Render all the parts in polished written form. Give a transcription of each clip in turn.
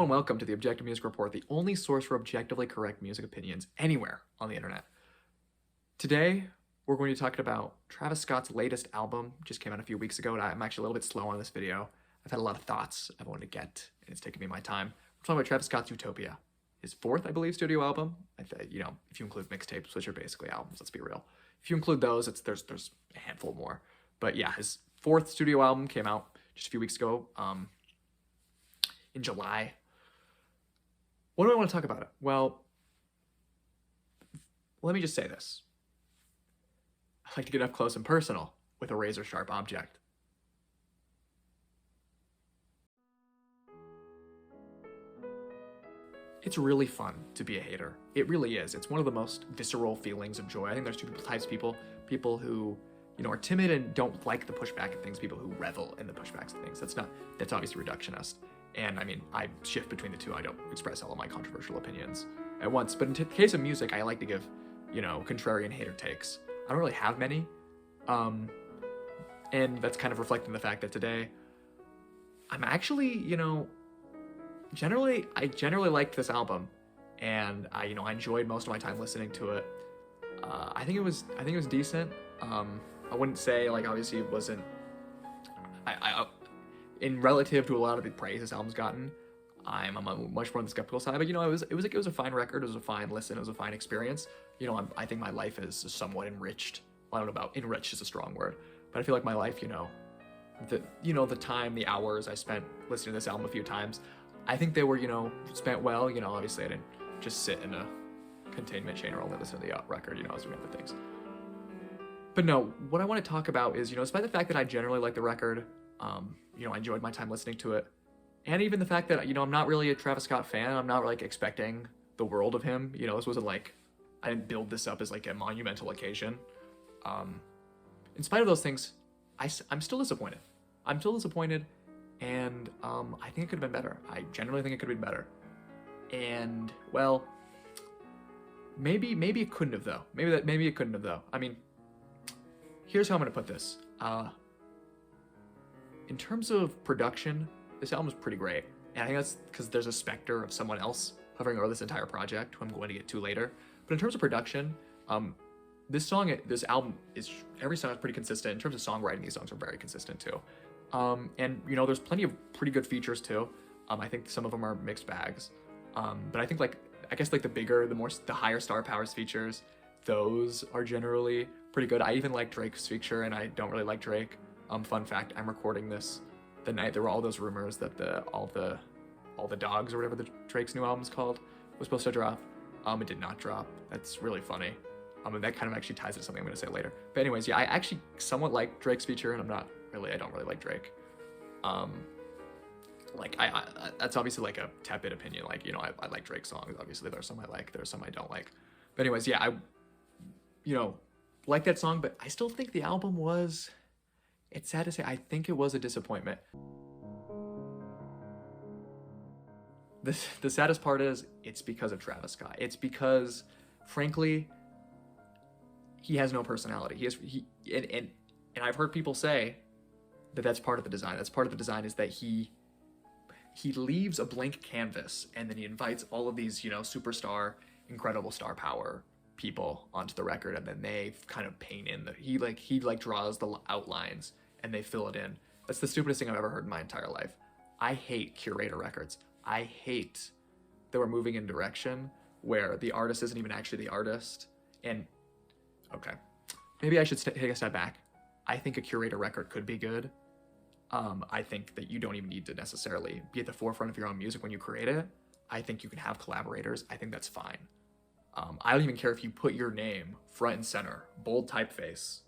and welcome to the Objective Music Report, the only source for objectively correct music opinions anywhere on the internet. Today, we're going to be talking about Travis Scott's latest album, just came out a few weeks ago, and I'm actually a little bit slow on this video. I've had a lot of thoughts I wanted to get, and it's taken me my time. We're talking about Travis Scott's Utopia, his fourth, I believe, studio album. If you include mixtapes, which are basically albums, let's be real. If you include those, there's a handful more. But yeah, his fourth studio album came out just a few weeks ago, in July. What do I want to talk about it? Well, let me just say this. I like to get up close and personal with a razor-sharp object. It's really fun to be a hater. It really is. It's one of the most visceral feelings of joy. I think there's two types of people. People who, are timid and don't like the pushback of things, people who revel in the pushbacks of things. That's obviously reductionist. And I mean, I shift between the two. I don't express all of my controversial opinions at once. But in the case of music, I like to give, contrarian hater takes. I don't really have many. And that's kind of reflecting the fact that today, I'm actually, I generally liked this album. And I enjoyed most of my time listening to it. I think it was decent. I wouldn't say, obviously it wasn't, in relative to a lot of the praise this album's gotten, I'm much more on the skeptical side, but it was a fine record, it was a fine listen, it was a fine experience. I think my life is somewhat enriched. Well, I don't know about enriched is a strong word, but I feel like my life, the time, the hours I spent listening to this album a few times, I think they were, spent well. Obviously I didn't just sit in a containment chamber or only listen to the record, I was doing other things. But no, what I want to talk about is, despite the fact that I generally like the record, I enjoyed my time listening to it. And even the fact that, I'm not really a Travis Scott fan. I'm not expecting the world of him. This wasn't I didn't build this up as a monumental occasion. In spite of those things, I'm still disappointed. I'm still disappointed. And I think it could have been better. I generally think it could have been better. And, well, maybe it couldn't have, though. Maybe it couldn't have, though. I mean, here's how I'm going to put this. In terms of production, this album is pretty great. And I think that's because there's a specter of someone else hovering over this entire project, who I'm going to get to later. But in terms of production, this album every song is pretty consistent. In terms of songwriting, these songs are very consistent too. And there's plenty of pretty good features too. I think some of them are mixed bags. But I think the higher star powers features, those are generally pretty good. I even like Drake's feature, and I don't really like Drake. Fun fact, I'm recording this the night there were all those rumors that all the dogs or whatever the Drake's new album's called was supposed to drop. It did not drop. That's really funny. And that kind of actually ties into something I'm going to say later. But anyways, yeah, I actually somewhat like Drake's feature, and I don't really like Drake. That's obviously a tepid opinion. I like Drake songs. Obviously, there are some I like, there are some I don't like. But anyways, yeah, I like that song, but I still think the album was, it's sad to say, I think it was a disappointment. The saddest part is, it's because of Travis Scott. It's because, frankly, he has no personality. And I've heard people say that that's part of the design. That's part of the design, is that he leaves a blank canvas, and then he invites all of these, superstar, incredible star power people onto the record, and then they kind of paint in he draws the outlines and they fill it in. That's the stupidest thing I've ever heard in my entire life. I hate curator records. I hate that we're moving in a direction where the artist isn't even actually the artist. And okay, maybe I should take a step back. I think a curator record could be good. I think that you don't even need to necessarily be at the forefront of your own music when you create it. I think you can have collaborators. I think that's fine. I don't even care if you put your name front and center, bold typeface,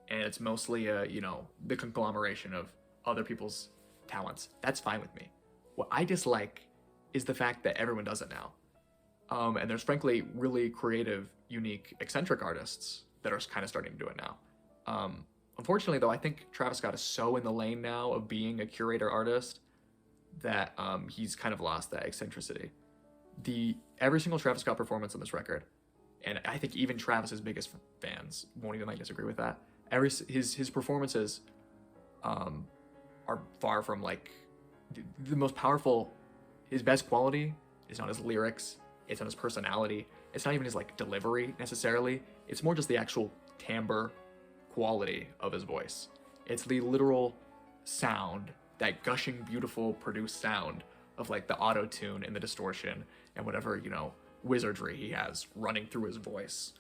and it's mostly the conglomeration of other people's talents. That's fine with me. What I dislike is the fact that everyone does it now. And there's frankly really creative, unique, eccentric artists that are kind of starting to do it now. Unfortunately, though, I think Travis Scott is so in the lane now of being a curator artist that he's kind of lost that eccentricity. Every single Travis Scott performance on this record, and I think even Travis's biggest fans won't even disagree with that. His performances are far from the most powerful his best quality is not his lyrics, it's not his personality, it's not even his like delivery necessarily. It's more just the actual timbre quality of his voice. It's the literal sound, that gushing, beautiful, produced sound of like the auto tune and the distortion and whatever, you know, wizardry he has running through his voice,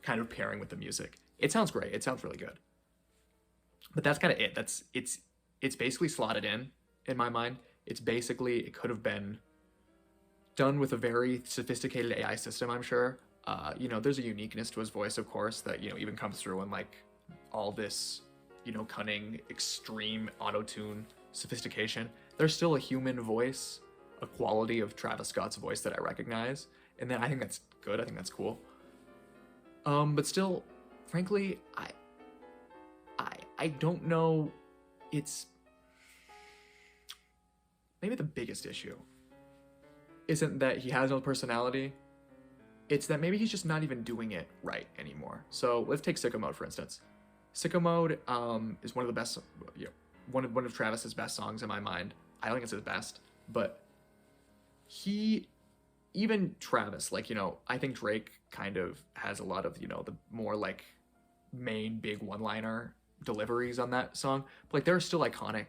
kind of pairing with the music. It sounds great. It sounds really good. But that's kind of it. It's basically slotted in my mind. It's basically, it could have been done with a very sophisticated AI system, I'm sure. You know, there's a uniqueness to his voice, of course, that, you know, even comes through in like all this, you know, cunning, extreme auto-tune sophistication. There's still a human voice, a quality of Travis Scott's voice that I recognize, and then I think that's good. I think that's cool. But still, frankly, I don't know. It's maybe the biggest issue isn't that he has no personality. It's that maybe he's just not even doing it right anymore. So let's take Sicko Mode, for instance. Sicko Mode is one of the best, you know, one of Travis's best songs in my mind. I don't think it's his best, but even Travis, like, you know, I think Drake kind of has a lot of, you know, the more like main big one-liner deliveries on that song, but like there are still iconic,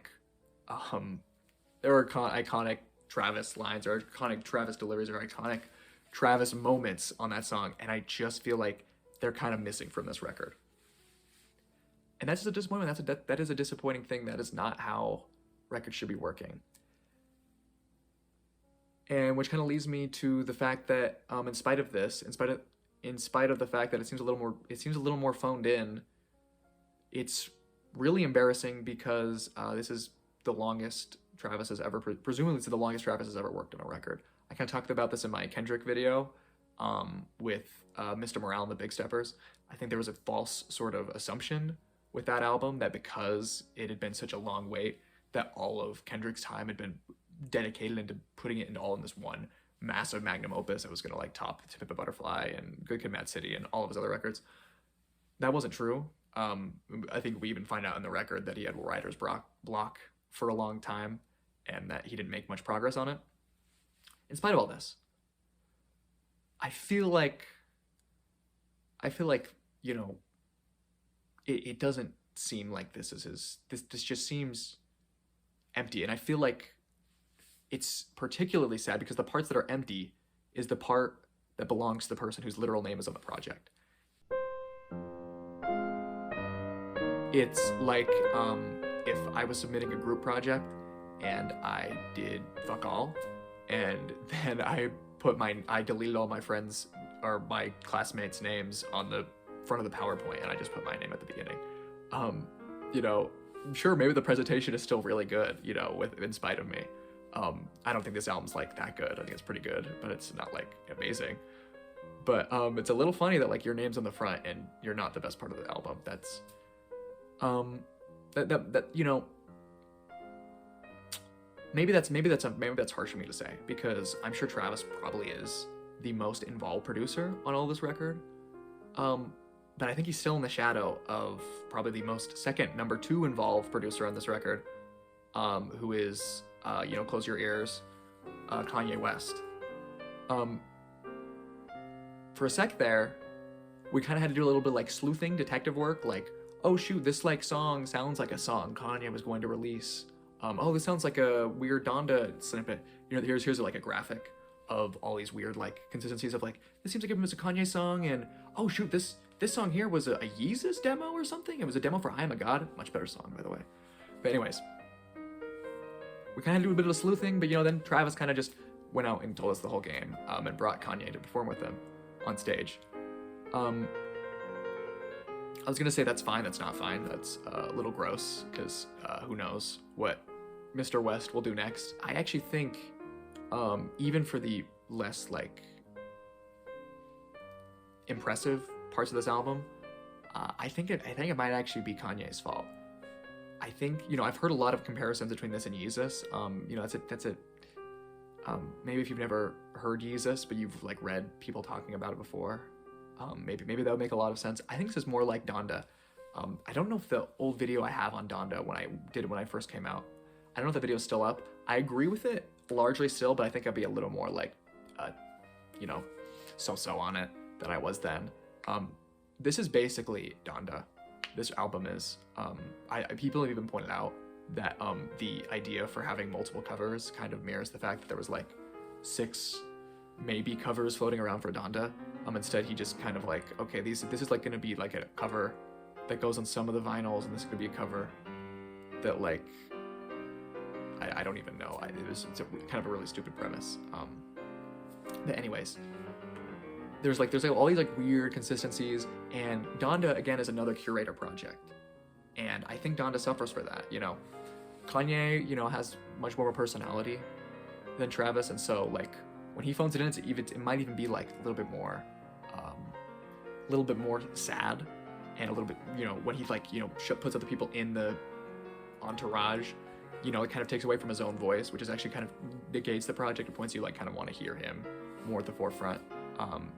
iconic Travis lines or iconic Travis deliveries or iconic Travis moments on that song, and I just feel like they're kind of missing from this record. And that's just a disappointment. That is a disappointing thing. That is not how records should be working. And which kind of leads me to the fact that, in spite of the fact that it seems a little more phoned in, it's really embarrassing because this is the longest Travis has ever, presumably it's the longest Travis has ever worked on a record. I kind of talked about this in my Kendrick video with Mr. Morale and the Big Steppers. I think there was a false sort of assumption with that album that because it had been such a long wait, that all of Kendrick's time had been dedicated into putting it all in this one massive magnum opus that was going to like top To Pimp a Butterfly and Good Kid, Mad City and all of his other records. That wasn't true. I think we even find out in the record that he had writer's block for a long time and that he didn't make much progress on it. In spite of all this, I feel like, you know, it doesn't seem like this is this just seems empty. And I feel like it's particularly sad because the parts that are empty is the part that belongs to the person whose literal name is on the project. It's like if I was submitting a group project and I did fuck all, and then I deleted all my friends or my classmates' names on the front of the PowerPoint, and I just put my name at the beginning. You know, sure, maybe the presentation is still really good, you know, in spite of me. I don't think this album's like that good. I think it's pretty good, but it's not like amazing. But it's a little funny that like your name's on the front and you're not the best part of the album. That's that you know, maybe that's harsh for me to say, because I'm sure Travis probably is the most involved producer on all this record. But I think he's still in the shadow of probably the second number 2 involved producer on this record, who is you know, close your ears, Kanye West. For a sec there, we kind of had to do a little bit like sleuthing detective work, like, oh shoot, this like song sounds like a song Kanye was going to release. Oh, this sounds like a weird Donda snippet. You know, here's like a graphic of all these weird like consistencies of like, this seems like it was a Kanye song, and oh shoot, this song here was a Yeezus demo or something. It was a demo for I Am a God. Much better song, by the way. But anyways, we kind of do a bit of sleuthing, but you know, then Travis kind of just went out and told us the whole game, and brought Kanye to perform with him on stage. I was gonna say that's fine, that's not fine. That's a little gross, because who knows what Mr. West will do next. I actually think, even for the less like impressive parts of this album, I think it might actually be Kanye's fault. I think, you know, I've heard a lot of comparisons between this and Yeezus. You know, that's a maybe if you've never heard Yeezus, but you've like read people talking about it before, maybe that would make a lot of sense. I think this is more like Donda. I don't know if the old video I have on Donda when I first came out, I don't know if the video is still up. I agree with it. largely still, but I think I'd be a little more like, you know, so-so on it than I was then. This is basically Donda. This album is, people have even pointed out that the idea for having multiple covers kind of mirrors the fact that there was like 6 maybe covers floating around for Donda. Instead he just kind of like, okay, this is like gonna be like a cover that goes on some of the vinyls, and this could be a cover that like, I don't even know. It's kind of a really stupid premise. But anyways, there's like all these like weird consistencies, and Donda again is another curator project, and I think Donda suffers for that. You know, Kanye, you know, has much more of a personality than Travis, and so like when he phones it in, it might even be like a little bit more sad, and a little bit, you know, when he like, you know, puts other people in the entourage, you know, it kind of takes away from his own voice, which is actually kind of negates the project and points you like kind of want to hear him more at the forefront.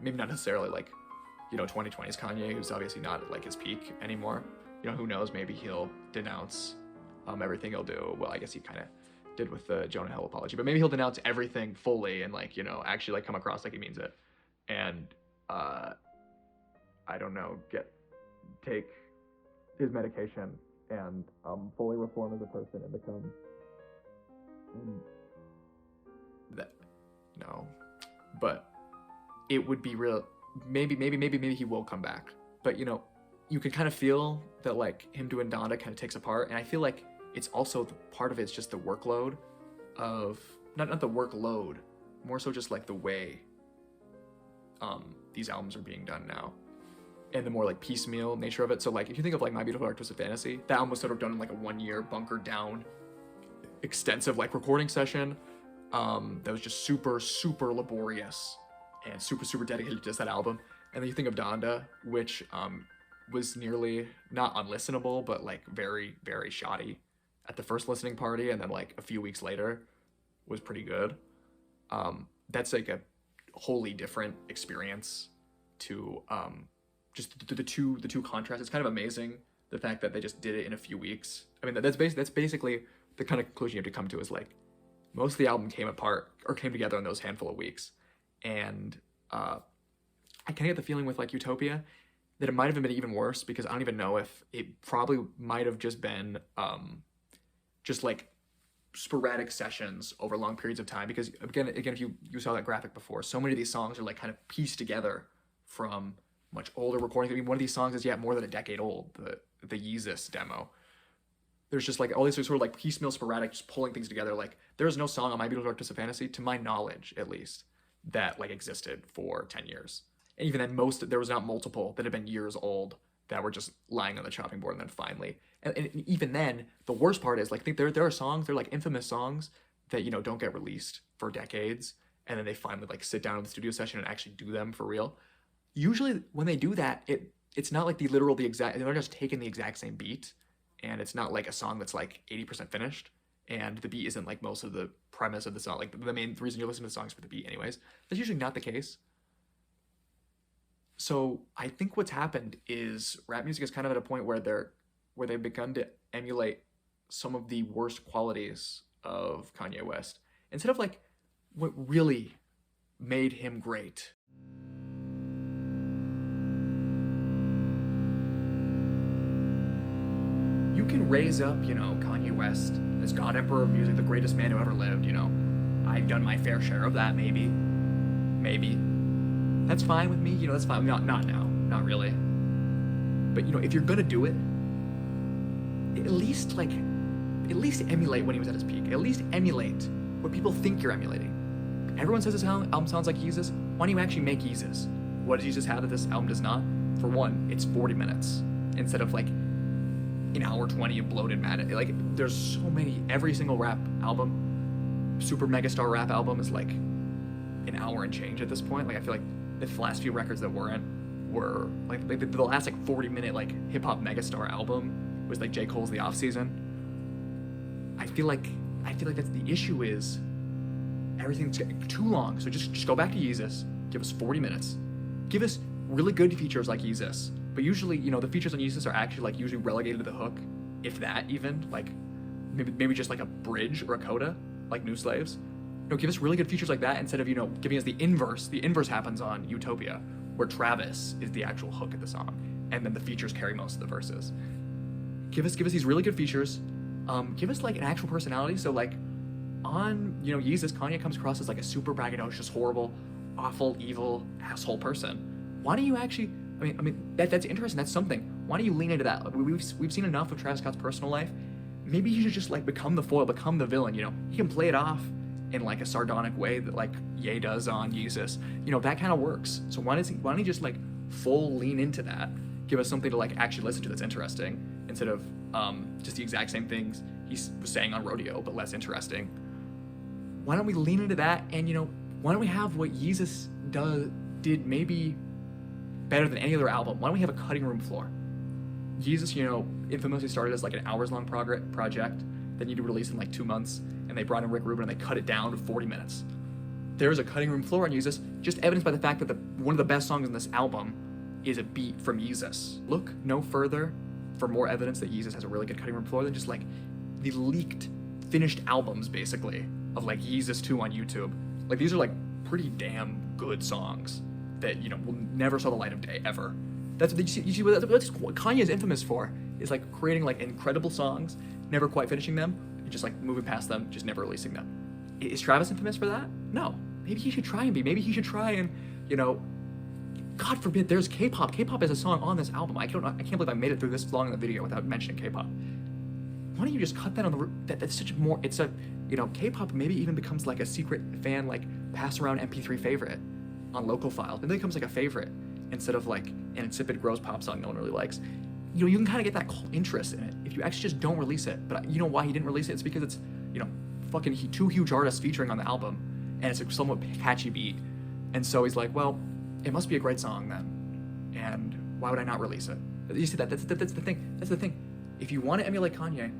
Maybe not necessarily like, you know, 2020's Kanye, who's obviously not at like his peak anymore. You know, who knows, maybe he'll denounce everything he'll do. Well, I guess he kind of did with the Jonah Hill apology, but maybe he'll denounce everything fully and like, you know, actually like come across like he means it. And I don't know, take his medication and fully reform as a person and become that. No, but it would be real. Maybe he will come back. But you know, you can kind of feel that like him doing Donda kind of takes apart, and I feel like it's also part of it's just the workload of not the workload, more so just like the way these albums are being done now, and the more like piecemeal nature of it. So like if you think of like My Beautiful Dark Twisted Fantasy, that album was sort of done in like a 1-year bunkered down extensive like recording session that was just super laborious and super dedicated to just that album. And then you think of Donda, which was nearly not unlistenable, but like very shoddy at the first listening party, and then like a few weeks later was pretty good. That's like a wholly different experience to just the two contrasts. It's kind of amazing the fact that they just did it in a few weeks. I mean, that's basically the kind of conclusion you have to come to, is like most of the album came together in those handful of weeks. And I kind of get the feeling with like Utopia that it might have been even worse, because I don't even know if it probably might have just been just like sporadic sessions over long periods of time. Because again, if you saw that graphic before, so many of these songs are like kind of pieced together from much older recordings. I mean, one of these songs is more than a decade old, the Yeezus demo. There's just like all these sort of like piecemeal, sporadic, just pulling things together. Like there's no song on My Beautiful Dark Twisted Fantasy, to my knowledge at least, that like existed for 10 years. And even then, there was not multiple that had been years old that were just lying on the chopping board, and then finally, and even then, the worst part is like, I think there are songs, they're like infamous songs that, you know, don't get released for decades, and then they finally like sit down in the studio session and actually do them for real. Usually when they do that, it's not like the exact, they're just taking the exact same beat, and it's not like a song that's like 80% finished, and the beat isn't like most of the premise of the song. Like the main reason you listen to the songs for the beat anyways. That's usually not the case. So I think what's happened is rap music is kind of at a point where they've begun to emulate some of the worst qualities of Kanye West, instead of like what really made him great. You can raise up, you know, Kanye West as God Emperor of music, the greatest man who ever lived, you know. I've done my fair share of that, maybe. That's fine with me, you know, that's fine. Not now, not really. But, you know, if you're gonna do it, at least emulate when he was at his peak. At least emulate what people think you're emulating. Everyone says this album sounds like Yeezus. Why don't you actually make Yeezus? What does Yeezus have that this album does not? For one, it's 40 minutes instead of like an hour 20 of bloated mad. Like, there's so many, every single rap album, super megastar rap album is like an hour and change at this point. Like, I feel like the last few records that weren't were like the last like 40-minute like hip hop megastar album was like J. Cole's The Off Season. I feel like that's the issue, is everything's too long. So just go back to Yeezus. Give us 40 minutes. Give us really good features like Yeezus. But usually, you know, the features on Yeezus are actually like usually relegated to the hook, if that even. Like maybe just like a bridge or a coda, like New Slaves. give us really good features like that instead of, giving us the inverse. The inverse happens on Utopia, where Travis is the actual hook of the song, and then the features carry most of the verses. Give us these really good features. Give us like an actual personality. So like on, Yeezus, Kanye comes across as like a super braggadocious, horrible, awful, evil, asshole person. Why don't you actually, that's interesting. That's something. Why don't you lean into that? We've seen enough of Travis Scott's personal life. Maybe he should just like become the foil, become the villain, He can play it off in like a sardonic way that like Ye does on Yeezus. That kind of works. So why don't he just like full lean into that? Give us something to like actually listen to that's interesting instead of just the exact same things he was saying on Rodeo, but less interesting. Why don't we lean into that? And why don't we have what Yeezus did maybe better than any other album? Why don't we have a cutting room floor? Yeezus, infamously started as like an hours-long project, then you'd release in like 2 months, and they brought in Rick Rubin and they cut it down to 40 minutes. There's a cutting room floor on Yeezus, just evidenced by the fact that one of the best songs in this album is a beat from Yeezus. Look no further for more evidence that Yeezus has a really good cutting room floor than just like the leaked, finished albums, basically, of like Yeezus 2 on YouTube. Like these are like pretty damn good songs that, will never saw the light of day, ever. That's what Kanye is infamous for, is like creating like incredible songs, never quite finishing them, and just like moving past them, just never releasing them. Is Travis infamous for that? No. Maybe he should try and be. Maybe he should try and, God forbid, there's K-pop. K-pop is a song on this album. I can't believe I made it through this long in the video without mentioning K-pop. Why don't you just cut that on the, that's such more, it's a, K-pop maybe even becomes like a secret fan, like pass around MP3 favorite on local files. Maybe it becomes like a favorite instead of like an insipid, gross pop song no one really likes. You can kind of get that interest in it if you actually just don't release it. But you know why he didn't release it? It's because it's, fucking 2 huge artists featuring on the album, and it's a somewhat catchy beat. And so he's like, well, it must be a great song then, and why would I not release it? You see that's the thing. That's the thing. If you want to emulate Kanye,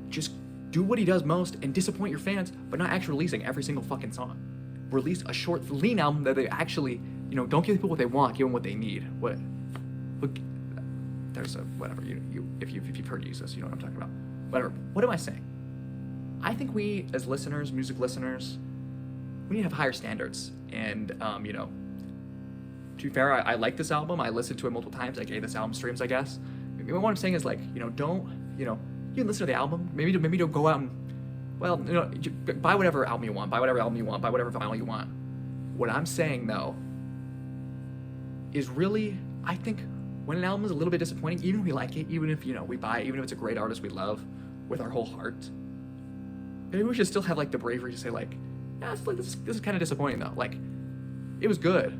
just do what he does most and disappoint your fans, but not actually releasing every single fucking song. Release a short, lean album that they actually, don't give people what they want, give them what they need. Look, there's a whatever. If you've heard Yeezus, you know what I'm talking about. Whatever. What am I saying? I think we, as listeners, music listeners, we need to have higher standards. And, to be fair, I like this album. I listened to it multiple times. I gave this album streams, I guess. What I'm saying is, like, don't, you can listen to the album. Maybe don't go out and, well, buy whatever album you want. Buy whatever album you want. Buy whatever vinyl you want. What I'm saying, though, is really, I think, when an album is a little bit disappointing, even if we like it, even if, we buy it, even if it's a great artist we love with our whole heart, maybe we should still have, like, the bravery to say, like, yeah, this is kind of disappointing, though. Like, it was good.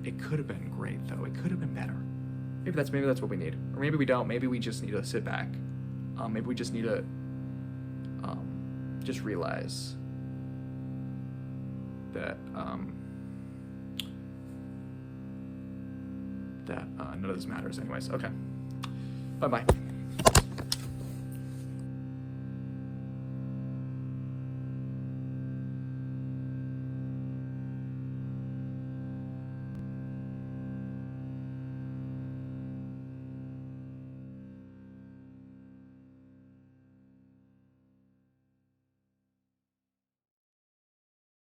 It could have been great, though. It could have been better. Maybe that's what we need. Or maybe we don't. Maybe we just need to sit back. Maybe we just need to just realize that none of this matters anyways. Okay. Bye-bye.